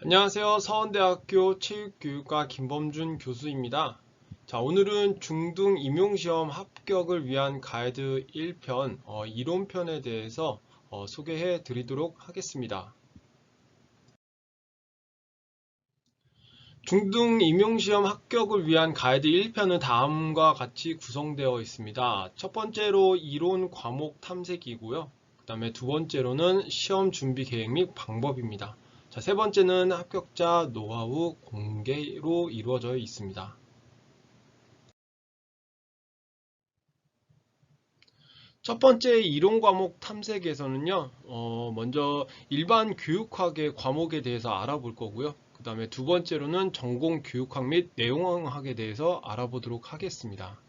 안녕하세요. 서원대학교 체육교육과 김범준 교수입니다. 자, 오늘은 중등 임용시험 합격을 위한 가이드 1편 이론편에 대해서 소개해 드리도록 하겠습니다. 중등 임용시험 합격을 위한 가이드 1편은 다음과 같이 구성되어 있습니다. 첫 번째로 이론 과목 탐색이고요. 그 다음에 두 번째로는 시험 준비 계획 및 방법입니다. 자, 세 번째는 합격자 노하우 공개로 이루어져 있습니다. 첫 번째 이론 과목 탐색에서는요, 먼저 일반 교육학의 과목에 대해서 알아볼 거고요. 그 다음에 두 번째로는 전공 교육학 및 내용학에 대해서 알아보도록 하겠습니다.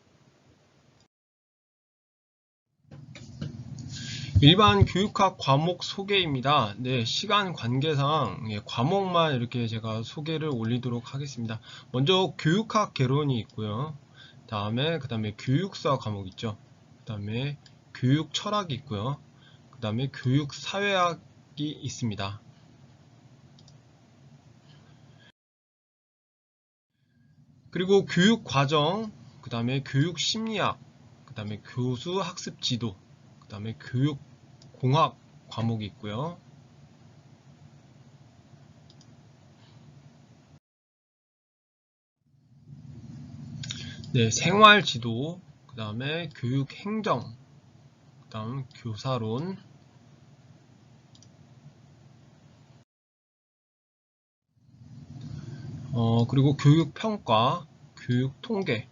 일반 교육학 과목 소개입니다. 네, 시간 관계상 과목만 이렇게 제가 소개를 올리도록 하겠습니다. 먼저 교육학 개론이 있고요. 그 다음에 교육사 과목 있죠. 그 다음에 교육 철학이 있고요. 그 다음에 교육 사회학이 있습니다. 그리고 교육 과정, 그 다음에 교육 심리학, 그 다음에 교수 학습 지도, 그 다음에 교육 공학 과목이 있고요. 네, 생활 지도, 그 다음에 교육 행정, 그 다음 교사론, 그리고 교육 평가, 교육 통계,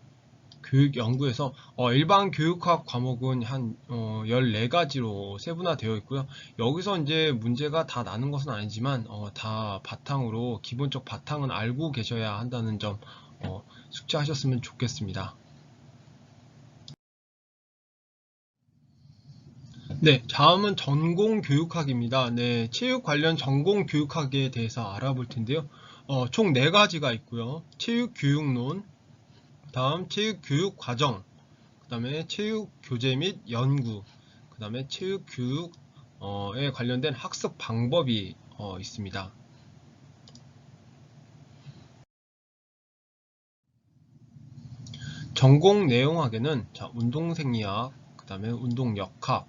교육 연구에서 일반 교육학 과목은 한 14가지로 세분화되어 있고요. 여기서 이제 문제가 다 나는 것은 아니지만 다 바탕으로 기본적 바탕은 알고 계셔야 한다는 점 숙지하셨으면 좋겠습니다. 네, 다음은 전공교육학입니다. 네, 체육 관련 전공교육학에 대해서 알아볼 텐데요. 총 4가지가 있고요. 체육교육론, 다음 체육교육과정, 그 다음에 체육교재 및 연구, 그 다음에 체육교육에 관련된 학습 방법이 있습니다. 전공 내용학에는 운동생리학, 그 다음에 운동역학,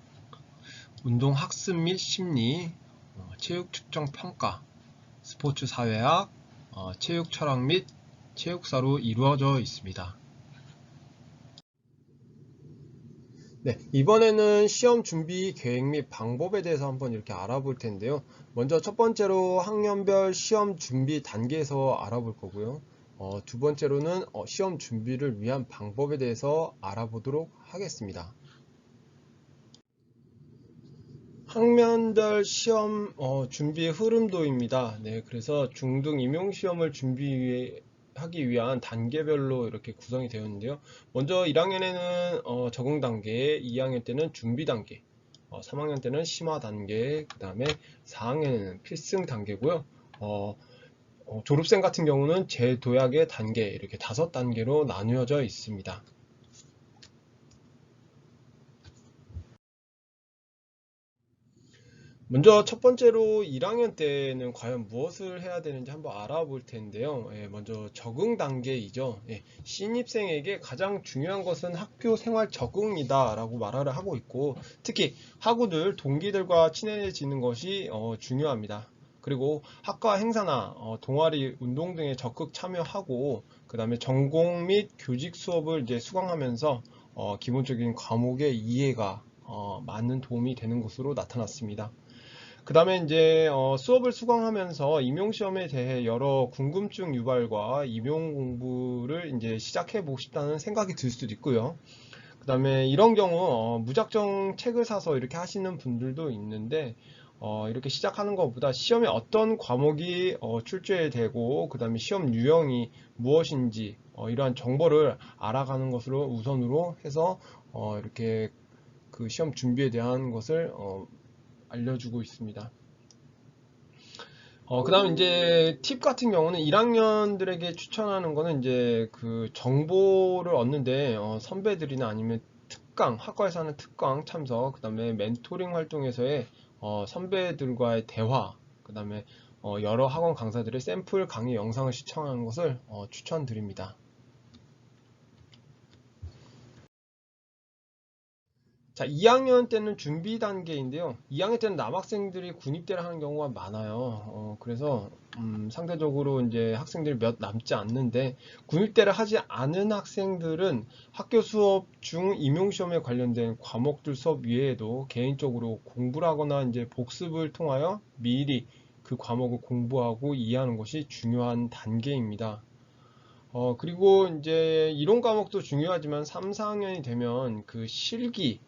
운동학습 및 심리, 체육측정평가, 스포츠사회학, 체육철학 및 체육사로 이루어져 있습니다. 네, 이번에는 시험 준비 계획 및 방법에 대해서 한번 이렇게 알아볼 텐데요. 먼저 첫 번째로 학년별 시험 준비 단계에서 알아볼 거고요. 두 번째로는 시험 준비를 위한 방법에 대해서 알아보도록 하겠습니다. 학년별 시험 준비 흐름도입니다. 네, 그래서 중등 임용시험을 준비하기 위한 단계별로 이렇게 구성이 되어 있는데요. 먼저 1학년에는 적응 단계, 2학년 때는 준비 단계, 3학년 때는 심화 단계, 그 다음에 4학년에는 필승 단계고요. 졸업생 같은 경우는 재도약의 단계, 이렇게 5단계로 나누어져 있습니다. 먼저 첫 번째로 1학년 때는 과연 무엇을 해야 되는지 한번 알아볼 텐데요. 먼저 적응 단계이죠. 신입생에게 가장 중요한 것은 학교 생활 적응이다 라고 말을 하고 있고, 특히 학우들, 동기들과 친해지는 것이 중요합니다. 그리고 학과 행사나 동아리 운동 등에 적극 참여하고, 그 다음에 전공 및 교직 수업을 이제 수강하면서 기본적인 과목의 이해가 많은 도움이 되는 것으로 나타났습니다. 그 다음에 이제 수업을 수강하면서 임용시험에 대해 여러 궁금증 유발과 임용 공부를 이제 시작해 보고 싶다는 생각이 들 수도 있고요. 그 다음에 이런 경우 무작정 책을 사서 이렇게 하시는 분들도 있는데, 이렇게 시작하는 것보다 시험에 어떤 과목이 출제되고, 그 다음에 시험 유형이 무엇인지 이러한 정보를 알아가는 것으로 우선으로 해서 이렇게 그 시험 준비에 대한 것을 알려주고 있습니다. 그다음 이제 팁 같은 경우는 1학년들에게 추천하는 거는 이제 그 정보를 얻는데 선배들이나 아니면 특강, 학과에서 하는 특강 참석, 그다음에 멘토링 활동에서의 선배들과의 대화, 그다음에 여러 학원 강사들의 샘플 강의 영상을 시청하는 것을 추천드립니다. 자, 2학년 때는 준비 단계인데요. 2학년 때는 남학생들이 군입대를 하는 경우가 많아요. 그래서 상대적으로 이제 학생들이 몇 남지 않는데, 군입대를 하지 않은 학생들은 학교 수업 중 임용시험에 관련된 과목들 수업 외에도 개인적으로 공부를 하거나 이제 복습을 통하여 미리 그 과목을 공부하고 이해하는 것이 중요한 단계입니다. 그리고 이제 이론 과목도 중요하지만 3, 4학년이 되면 그 실기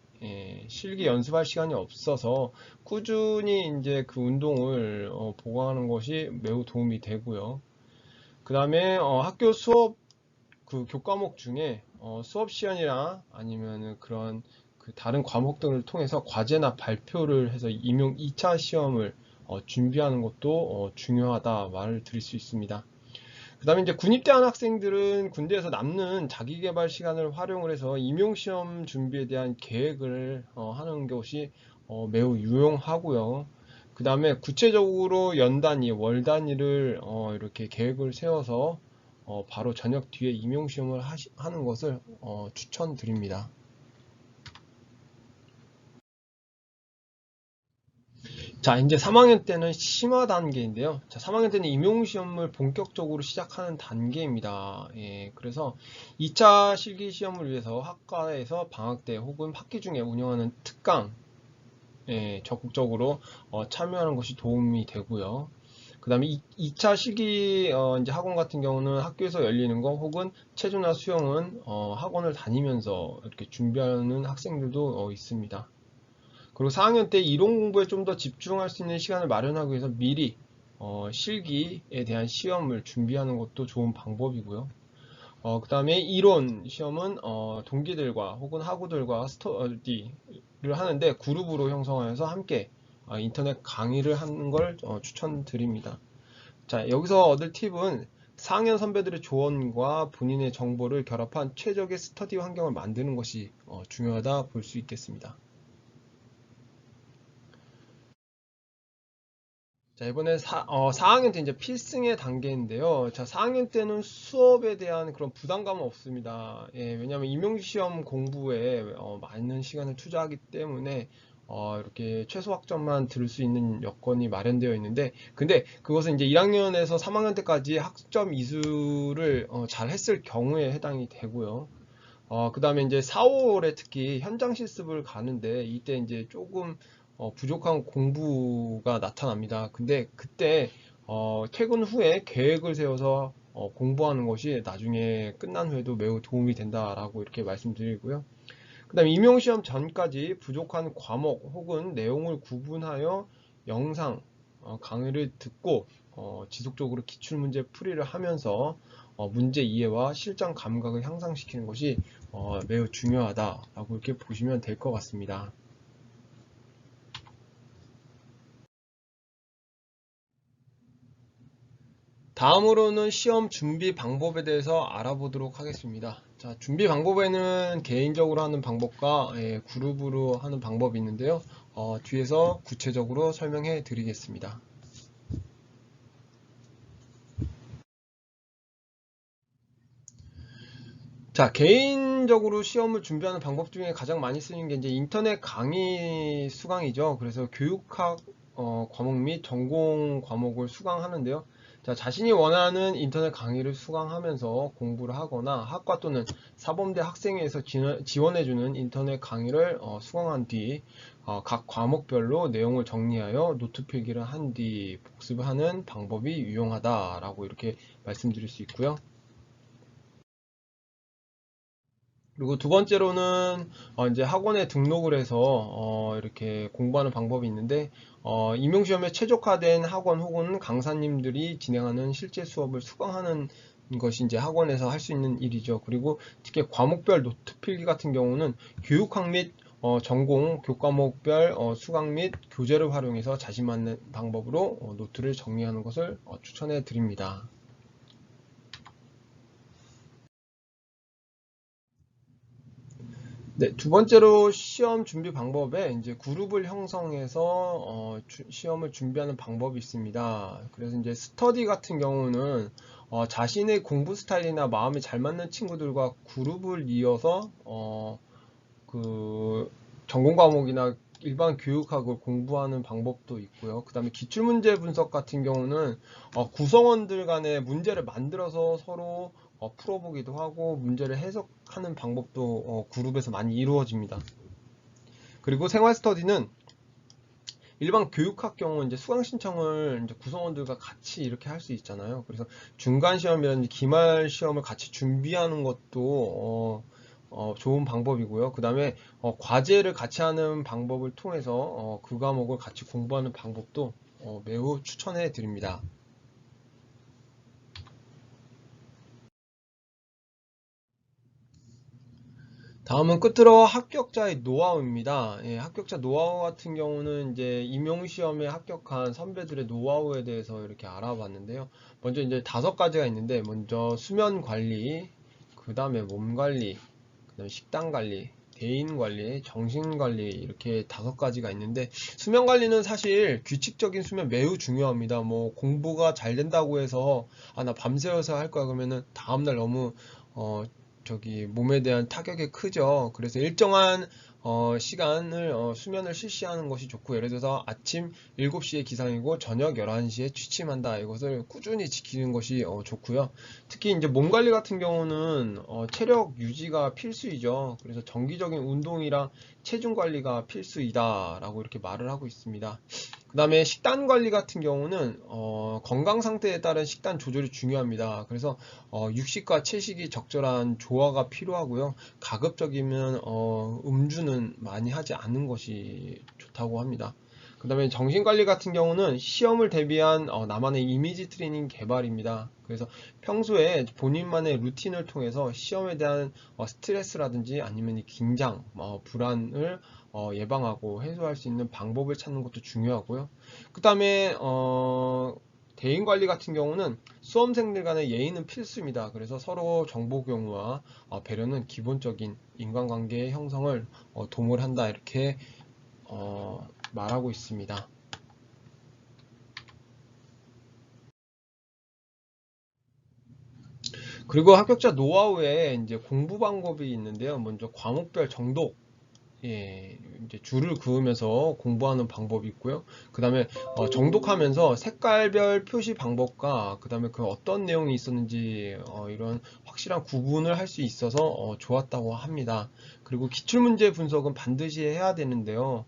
연습할 시간이 없어서 꾸준히 이제 그 운동을 보강하는 것이 매우 도움이 되고요. 그 다음에 학교 수업 그 교과목 중에 수업 시간이나 아니면은 그런 그 다른 과목들을 통해서 과제나 발표를 해서 임용 2차 시험을 준비하는 것도 중요하다 말을 드릴 수 있습니다. 그 다음에 이제 군입대한 학생들은 군대에서 남는 자기계발 시간을 활용을 해서 임용시험 준비에 대한 계획을 하는 것이 매우 유용하고요. 그 다음에 구체적으로 연 단위, 월 단위를 이렇게 계획을 세워서 바로 저녁 뒤에 임용시험을 하는 것을 추천드립니다. 자, 이제 3학년 때는 심화 단계인데요. 자, 3학년 때는 임용시험을 본격적으로 시작하는 단계입니다. 예, 그래서 2차 실기시험을 위해서 학과에서 방학 때 혹은 학기 중에 운영하는 특강, 적극적으로 참여하는 것이 도움이 되고요. 그 다음에 2차 실기 이제 학원 같은 경우는 학교에서 열리는 거 혹은 체조나 수영은 학원을 다니면서 이렇게 준비하는 학생들도 있습니다. 그리고 4학년 때 이론 공부에 좀 더 집중할 수 있는 시간을 마련하기 위해서 미리 실기에 대한 시험을 준비하는 것도 좋은 방법이고요. 그 다음에 이론 시험은 동기들과 혹은 학우들과 스터디를 하는데 그룹으로 형성하여서 함께 인터넷 강의를 하는 걸 추천드립니다. 자, 여기서 얻을 팁은 4학년 선배들의 조언과 본인의 정보를 결합한 최적의 스터디 환경을 만드는 것이 중요하다 볼 수 있겠습니다. 자, 이번에 4학년 때 이제 필승의 단계인데요. 자, 4학년 때는 수업에 대한 그런 부담감은 없습니다. 예, 왜냐하면 임용시험 공부에 많은 시간을 투자하기 때문에 이렇게 최소 학점만 들을 수 있는 여건이 마련되어 있는데, 근데 그것은 이제 1학년에서 3학년 때까지 학점 이수를 잘 했을 경우에 해당이 되고요. 그 다음에 이제 4, 5월에 특히 현장 실습을 가는데 이때 이제 조금 부족한 공부가 나타납니다. 근데 그때 퇴근 후에 계획을 세워서 공부하는 것이 나중에 끝난 후에도 매우 도움이 된다라고 이렇게 말씀드리고요. 그 다음에 임용시험 전까지 부족한 과목 혹은 내용을 구분하여 영상 강의를 듣고 지속적으로 기출문제 풀이를 하면서 문제 이해와 실전 감각을 향상시키는 것이 매우 중요하다라고 이렇게 보시면 될 것 같습니다. 다음으로는 시험 준비 방법에 대해서 알아보도록 하겠습니다. 자, 준비 방법에는 개인적으로 하는 방법과 그룹으로 하는 방법이 있는데요. 뒤에서 구체적으로 설명해 드리겠습니다. 자, 개인적으로 시험을 준비하는 방법 중에 가장 많이 쓰이는 게 이제 인터넷 강의 수강이죠. 그래서 교육학 과목 및 전공 과목을 수강하는데요. 자, 자신이 원하는 인터넷 강의를 수강하면서 공부를 하거나 학과 또는 사범대 학생회에서 지원해주는 인터넷 강의를 수강한 뒤 각 과목별로 내용을 정리하여 노트 필기를 한 뒤 복습을 하는 방법이 유용하다라고 이렇게 말씀드릴 수 있고요. 그리고 두 번째로는 이제 학원에 등록을 해서 이렇게 공부하는 방법이 있는데 임용시험에 최적화된 학원 혹은 강사님들이 진행하는 실제 수업을 수강하는 것이 이제 학원에서 할 수 있는 일이죠. 그리고 특히 과목별 노트 필기 같은 경우는 교육학 및 전공, 교과목별 수강 및 교재를 활용해서 자신 맞는 방법으로 노트를 정리하는 것을 추천해 드립니다. 네, 두 번째로 시험 준비 방법에 이제 그룹을 형성해서 시험을 준비하는 방법이 있습니다. 그래서 이제 스터디 같은 경우는 자신의 공부 스타일이나 마음에 잘 맞는 친구들과 그룹을 이어서 그 전공 과목이나 일반 교육학을 공부하는 방법도 있고요. 그 다음에 기출문제 분석 같은 경우는 구성원들 간에 문제를 만들어서 서로 풀어보기도 하고 문제를 해석하는 방법도 그룹에서 많이 이루어집니다. 그리고 생활 스터디는 일반 교육학 경우 이제 수강 신청을 이제 구성원들과 같이 이렇게 할 수 있잖아요. 그래서 중간 시험이라든지 기말 시험을 같이 준비하는 것도 좋은 방법이고요. 그 다음에 과제를 같이 하는 방법을 통해서 그 과목을 같이 공부하는 방법도 매우 추천해 드립니다. 다음은 끝으로 합격자의 노하우입니다. 예, 합격자 노하우 같은 경우는 이제 임용시험에 합격한 선배들의 노하우에 대해서 이렇게 알아봤는데요. 먼저 이제 5가지가 있는데, 먼저 수면 관리, 그 다음에 몸 관리, 그 다음에 식단 관리, 대인 관리, 정신 관리, 이렇게 5가지가 있는데, 수면 관리는 사실 규칙적인 수면 매우 중요합니다. 뭐 공부가 잘 된다고 해서 나 밤새워서 할 거야 그러면은 다음날 너무 몸에 대한 타격이 크죠. 그래서 일정한 시간을 수면을 실시하는 것이 좋고, 예를 들어서 아침 7시에 기상이고 저녁 11시에 취침한다. 이것을 꾸준히 지키는 것이 좋고요. 특히 이제 몸 관리 같은 경우는 체력 유지가 필수이죠. 그래서 정기적인 운동이랑 체중 관리가 필수이다라고 이렇게 말을 하고 있습니다. 그 다음에 식단 관리 같은 경우는 건강 상태에 따른 식단 조절이 중요합니다. 그래서 육식과 채식이 적절한 조화가 필요하고요. 가급적이면 음주는 많이 하지 않는 것이 좋다고 합니다. 그 다음에 정신관리 같은 경우는 시험을 대비한 나만의 이미지 트레이닝 개발입니다. 그래서 평소에 본인만의 루틴을 통해서 시험에 대한 스트레스라든지 아니면 이 긴장, 불안을 예방하고 해소할 수 있는 방법을 찾는 것도 중요하고요. 그 다음에 대인 관리 같은 경우는 수험생들 간의 예의는 필수입니다. 그래서 서로 정보 공유와 배려는 기본적인 인간관계의 형성을 도모를 한다, 이렇게 말하고 있습니다. 그리고 합격자 노하우에 이제 공부 방법이 있는데요. 먼저 과목별 정독, 예, 이제 줄을 그으면서 공부하는 방법이 있고요. 그 다음에 정독하면서 색깔별 표시 방법과 그 다음에 그 어떤 내용이 있었는지 이런 확실한 구분을 할 수 있어서 좋았다고 합니다. 그리고 기출문제 분석은 반드시 해야 되는데요.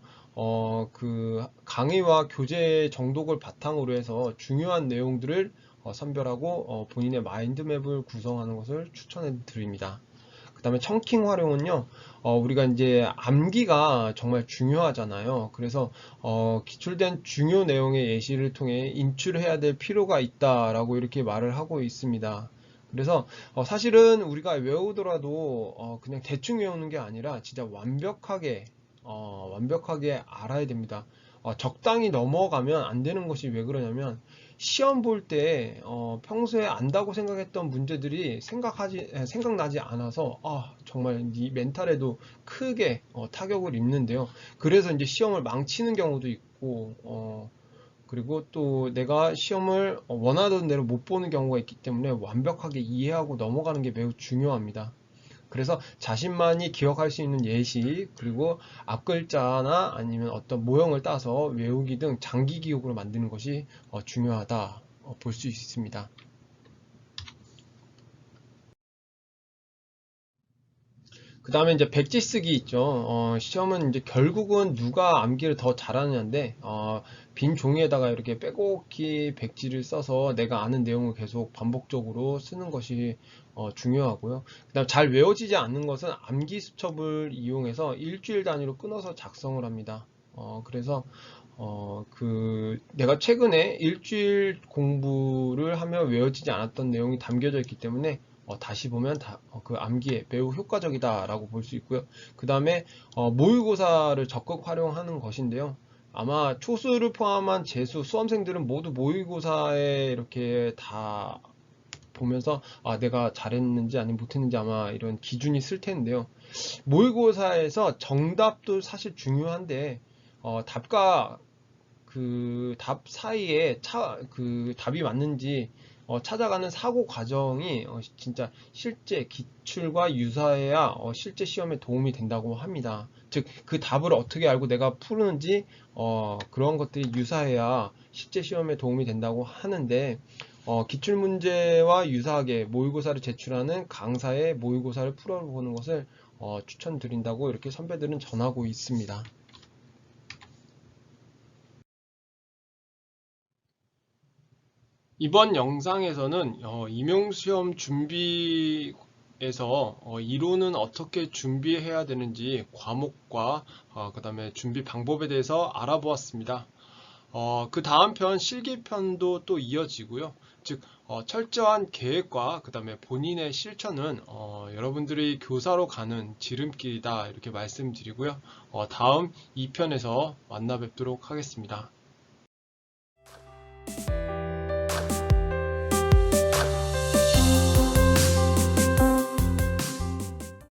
그 강의와 교재 정독을 바탕으로 해서 중요한 내용들을 선별하고 본인의 마인드맵을 구성하는 것을 추천해 드립니다. 그 다음에 청킹 활용은요, 우리가 이제 암기가 정말 중요하잖아요. 그래서 기출된 중요 내용의 예시를 통해 인출해야 될 필요가 있다라고 이렇게 말을 하고 있습니다. 그래서 사실은 우리가 외우더라도 그냥 대충 외우는 게 아니라 진짜 완벽하게 알아야 됩니다. 적당히 넘어가면 안 되는 것이 왜 그러냐면, 시험 볼 때 평소에 안다고 생각했던 문제들이 생각나지 않아서 정말 네 멘탈에도 크게 타격을 입는데요. 그래서 이제 시험을 망치는 경우도 있고, 그리고 또 내가 시험을 원하던 대로 못 보는 경우가 있기 때문에 완벽하게 이해하고 넘어가는 게 매우 중요합니다. 그래서 자신만이 기억할 수 있는 예시, 그리고 앞글자나 아니면 어떤 모형을 따서 외우기 등 장기 기억으로 만드는 것이 중요하다 볼 수 있습니다. 그 다음에 이제 백지 쓰기 있죠. 시험은 이제 결국은 누가 암기를 더 잘하느냐인데, 빈 종이에다가 이렇게 빼곡히 백지를 써서 내가 아는 내용을 계속 반복적으로 쓰는 것이 중요하고요. 그 다음 잘 외워지지 않는 것은 암기 수첩을 이용해서 일주일 단위로 끊어서 작성을 합니다. 그래서 내가 최근에 일주일 공부를 하며 외워지지 않았던 내용이 담겨져 있기 때문에 다시 보면 그 암기에 매우 효과적이다라고 볼 수 있고요. 그 다음에 모의고사를 적극 활용하는 것인데요. 아마 초수를 포함한 재수 수험생들은 모두 모의고사에 이렇게 다 보면서 내가 잘했는지 아니면 못했는지 아마 이런 기준이 있을 텐데요. 모의고사에서 정답도 사실 중요한데 답과 그 답 사이에 그 답이 맞는지 찾아가는 사고 과정이 진짜 실제 기출과 유사해야 실제 시험에 도움이 된다고 합니다. 즉, 그 답을 어떻게 알고 내가 푸는지 그런 것들이 유사해야 실제 시험에 도움이 된다고 하는데 기출 문제와 유사하게 모의고사를 제출하는 강사의 모의고사를 풀어보는 것을 추천드린다고 이렇게 선배들은 전하고 있습니다. 이번 영상에서는 임용시험 준비에서 이론은 어떻게 준비해야 되는지 과목과 그 다음에 준비 방법에 대해서 알아보았습니다. 그 다음 편 실기편도 또 이어지고요. 즉 철저한 계획과 그 다음에 본인의 실천은 여러분들이 교사로 가는 지름길이다 이렇게 말씀드리고요. 다음 2편에서 만나 뵙도록 하겠습니다.